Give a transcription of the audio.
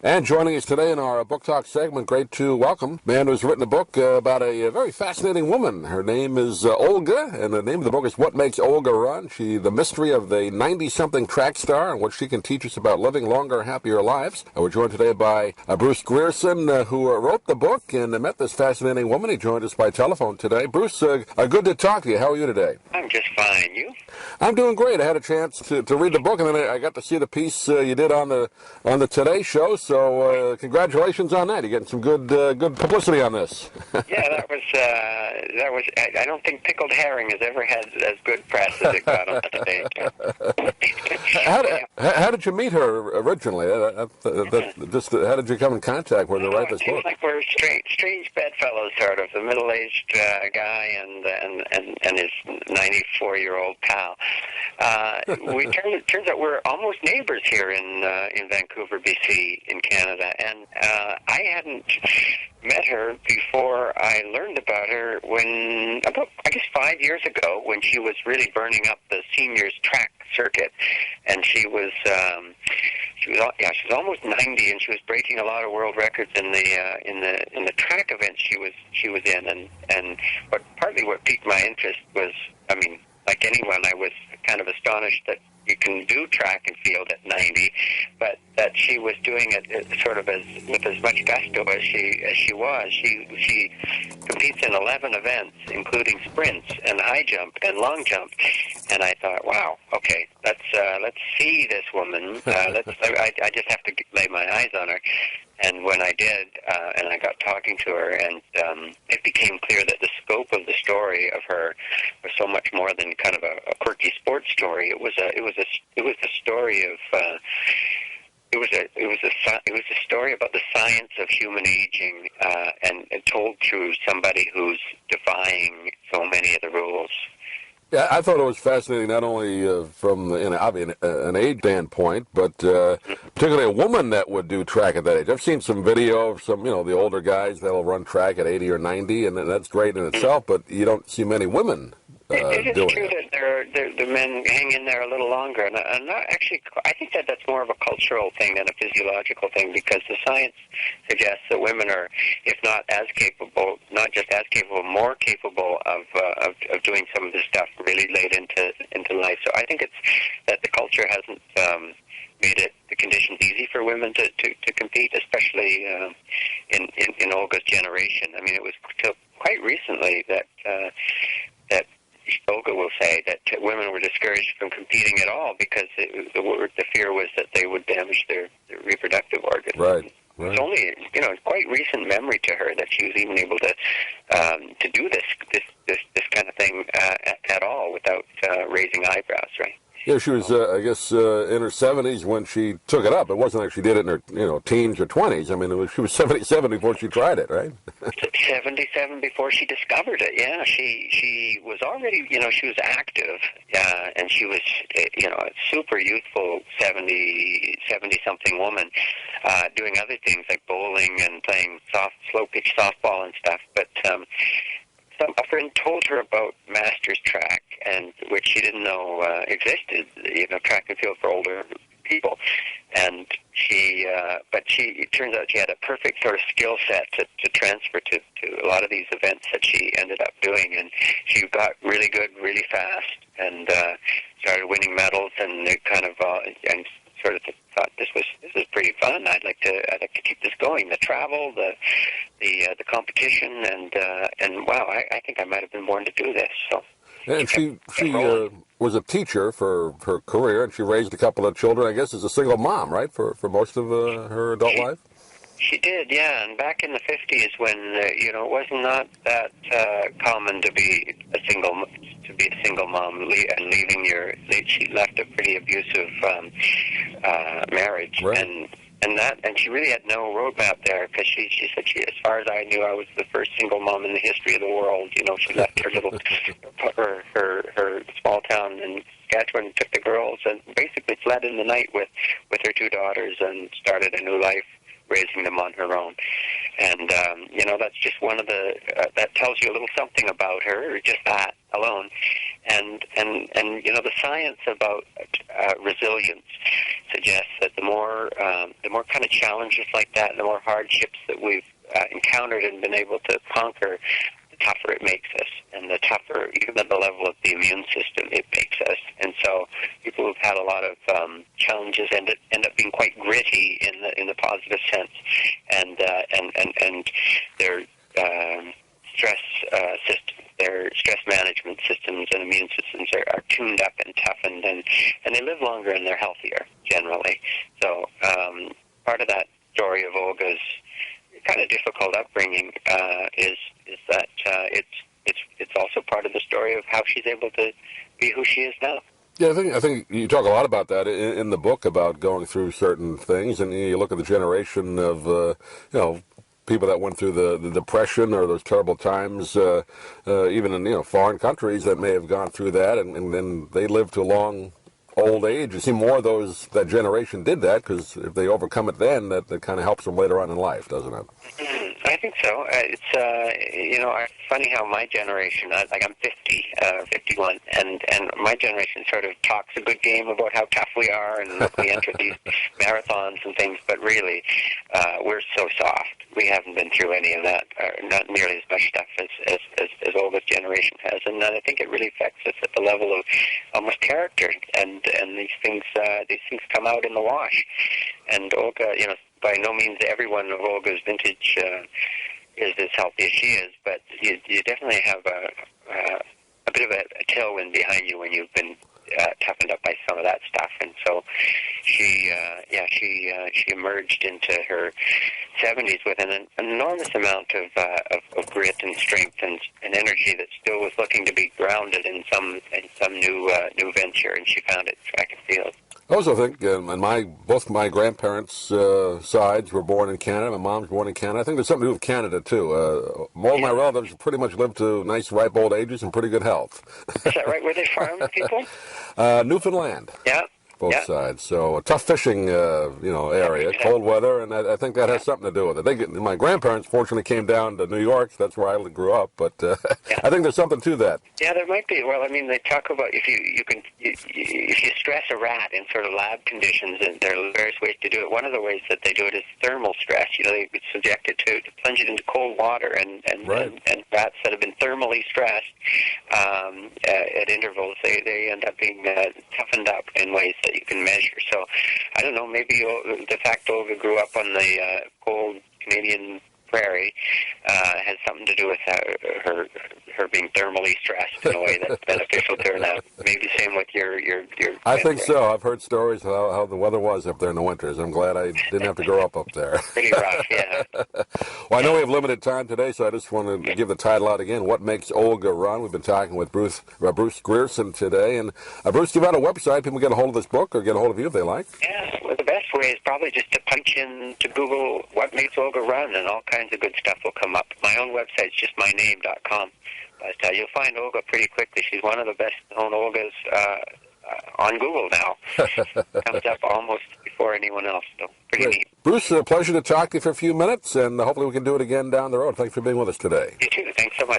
And joining us today in our Book Talk segment, great to welcome a man who's written a book about a very fascinating woman. Her name is Olga, and the name of the book is What Makes Olga Run. The mystery of the 90-something track star and what she can teach us about living longer, happier lives. We're joined today by Bruce Grierson, who wrote the book and met this fascinating woman. He joined us by telephone today. Bruce, good to talk to you. How are you today? I'm just fine. You? I'm doing great. I had a chance to read the book, and then I got to see the piece you did on the Today Show. So congratulations on that. You're getting some good publicity on this. Yeah, that was. I don't think pickled herring has ever had as good press as it got on the Today Show. How did you meet her originally? How did you come in contact with her to write this book? Like we're strange bedfellows, sort of. The middle-aged guy and his 94-year-old pal. Turns out we're almost neighbors here in Vancouver, BC, in Canada, and I hadn't met her before I learned about her about 5 years ago, when she was really burning up the seniors track circuit, and she was almost 90, and she was breaking a lot of world records in the track events she was in, and partly what piqued my interest was, like anyone, I was kind of astonished that you can do track and field at 90, but that she was doing it sort of with as much gusto as she was. She competes in 11 events, including sprints and high jump and long jump. And I thought, wow, okay, let's see this woman. I just have to lay my eyes on her. And when I did, and I got talking to her, and it became clear that the scope of the story of her was so much more than kind of a quirky sports story. It was a story of. It was a story about the science of human aging, and told through somebody who's defying so many of the rules. Yeah, I thought it was fascinating, not only from an age standpoint, but particularly a woman that would do track at that age. I've seen some video of some, the older guys that'll run track at 80 or 90, and that's great in itself, but you don't see many women it is doing true it. that the men hang in there a little longer, and I'm not actually. I think that's more of a cultural thing than a physiological thing, because the science suggests that women are, if not as capable, not just as capable, more capable of doing some of this stuff really late into life. So I think it's that the culture hasn't made the conditions easy for women to compete, especially in Olga's generation. It was till quite recently that Olga will say that women were discouraged from competing at all because the fear was that they would damage their reproductive organs. Right. It's only quite recent memory to her that she was even able to do this kind of thing at all without raising eyebrows. Right. Yeah, she was, I guess, in her 70s when she took it up. It wasn't like she did it in her, teens or 20s. She was 77 before she tried it, right? 77 before she discovered it. Yeah, she was already, she was active, and she was, a super youthful 70-something woman, doing other things like bowling and playing slow-pitch softball and stuff. But a friend told her about Masters Track, and which she didn't know existed. Track and field for older people, and it turns out she had a perfect sort of skill set to transfer to a lot of these events that she ended up doing, and she got really good really fast, and started winning medals, and it kind of and sort of thought this is pretty fun. I'd like to keep this going. The travel, the competition, and wow, I think I might have been born to do this. So. And she was a teacher for her career, and she raised a couple of children, I guess, as a single mom, right, for most of her adult life? She did, yeah. And back in the 50s, when it was not that common to be a single mom and leaving she left a pretty abusive marriage, right. And she really had no roadmap there, because she said, as far as I knew, I was the first single mom in the history of the world. She left her little her small town in Saskatchewan, took the girls, and basically fled in the night with her two daughters, and started a new life, raising them on her own. And that's just one of the that tells you a little something about her, or just that alone. And the science about resilience suggests that the more kind of challenges like that, and the more hardships that we've encountered and been able to conquer, the tougher it makes us, and the tougher, even at the level of the immune system, it makes us. And so people who've had a lot of challenges end up being quite gritty in the positive sense, and their stress systems, their stress management systems and immune systems are tuned up and toughened, and they live longer and they're healthier generally. So part of that story of Olga's kind of difficult upbringing is that it's also part of the story of how she's able to be who she is now. Yeah, I think you talk a lot about that in the book, about going through certain things, and you look at the generation of people that went through the Depression or those terrible times, even in foreign countries that may have gone through that, and then they lived to a long old age. You see more of that generation did that, because if they overcome it then, that kind of helps them later on in life, doesn't it? I think so. It's funny how my generation, like I'm 51, and my generation sort of talks a good game about how tough we are, and we enter these marathons and things, but really, we're so soft. We haven't been through any of that, not nearly as much stuff as Olga's generation has, and I think it really affects us at the level of almost character, and these things come out in the wash. And Olga, by no means everyone of Olga's vintage is as healthy as she is, but you definitely have a bit of a tailwind behind you when you've been toughened up by some of that stuff. And so she emerged into her 70s with an enormous amount of grit and strength and energy that still was looking to be grounded in some new venture, and she found it track and field. I also think, both my grandparents' sides were born in Canada. My mom's born in Canada. I think there's something to do with Canada, too. All of my relatives pretty much lived to nice, ripe old ages and pretty good health. Is that right? Were they farm people? Newfoundland. Yeah. Both sides. So a tough fishing, area, cold weather, and I think that has something to do with it. My grandparents fortunately came down to New York. That's where I grew up, but I think there's something to that. Yeah, there might be. Well, they talk about if you stress a rat in sort of lab conditions, and there are various ways to do it. One of the ways that they do it is thermal stress. They subject it to plunge it into cold water, and rats that have been thermally stressed at intervals, they end up being toughened up in ways that you can measure. So I don't know, maybe the fact Olga grew up on the cold Canadian prairie has something to do with her being thermally stressed in a way that's beneficial to her now. Maybe the same with your I think so. I've heard stories of how the weather was up there in the winters. I'm glad I didn't have to grow up there. Pretty rough, yeah. Well, I know we have limited time today, so I just want to give the title out again, What Makes Olga Run? We've been talking with Bruce Grierson today. And Bruce, give out a website. People get a hold of this book or get a hold of you if they like. Yeah, well, the best way is probably just to punch in to Google What Makes Olga Run, and all kinds of good stuff will come up. My own website is just myname.com. But you'll find Olga pretty quickly. She's one of the best-known Olgas on Google now. Comes up almost before anyone else, so pretty neat. Bruce, a pleasure to talk to you for a few minutes, and hopefully we can do it again down the road. Thanks for being with us today. You too. Thanks so much.